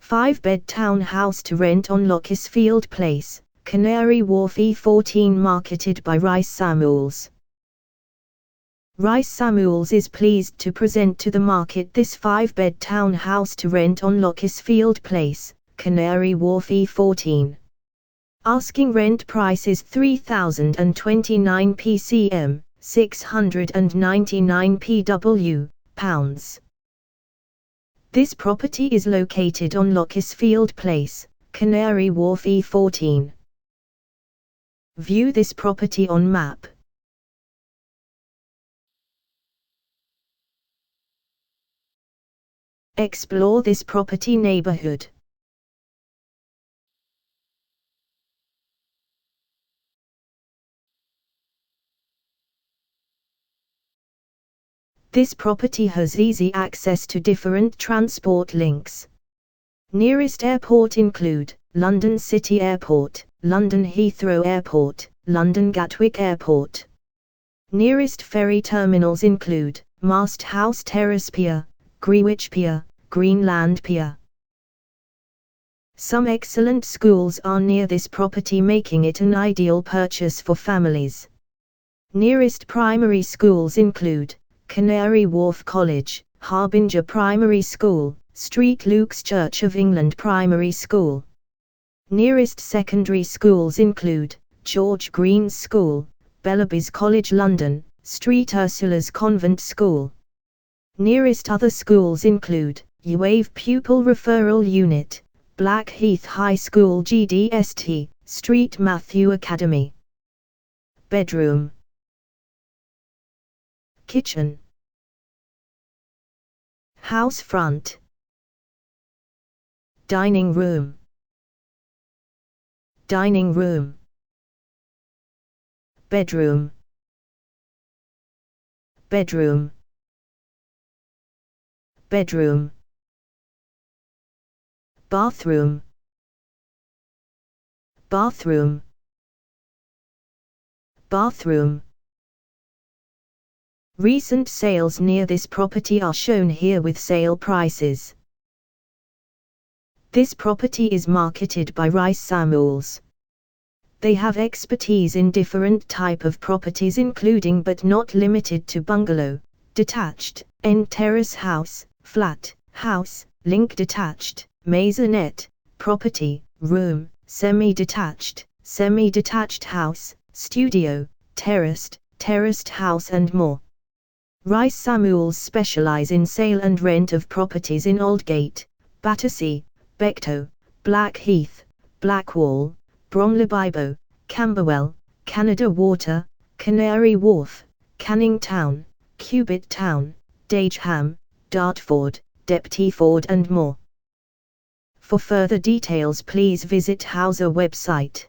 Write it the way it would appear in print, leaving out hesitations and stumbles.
5-bed townhouse to rent on Lockesfield Place, Canary Wharf E14, marketed by Rice Samuels. Rice Samuels is pleased to present to the market this 5-bed townhouse to rent on Lockesfield Place, Canary Wharf E14. Asking rent price is £3,029 cm, 699 pw, pounds. This property is located on Lockesfield Place, Canary Wharf E14. View this property on map. Explore this property neighborhood. This property has easy access to different transport links. Nearest airport include London City Airport, London Heathrow Airport, London Gatwick Airport. Nearest ferry terminals include Mast House Terrace Pier, Greenwich Pier, Greenland Pier. Some excellent schools are near this property, making it an ideal purchase for families. Nearest primary schools include Canary Wharf College, Harbinger Primary School, St Luke's Church of England Primary School. Nearest secondary schools include George Green's School, Bellaby's College London, St Ursula's Convent School. Nearest other schools include UAV Pupil Referral Unit, Blackheath High School GDST, St Matthew Academy. Bedroom, kitchen, house front, dining room, dining room, bedroom, bedroom, bedroom, bathroom, bathroom, bathroom. Recent sales near this property are shown here with sale prices. This property is marketed by Rice Samuels. They have expertise in different type of properties, including but not limited to bungalow, detached, end terrace house, flat, house, link detached, maisonette, property, room, semi-detached house, studio, terraced house and more. Rice Samuels specialize in sale and rent of properties in Aldgate, Battersea, Beckton, Blackheath, Blackwall, Bromley-Bibo, Camberwell, Canada Water, Canary Wharf, Canning Town, Cubitt Town, Dageham, Dartford, Deptford and more. For further details please visit Houser website.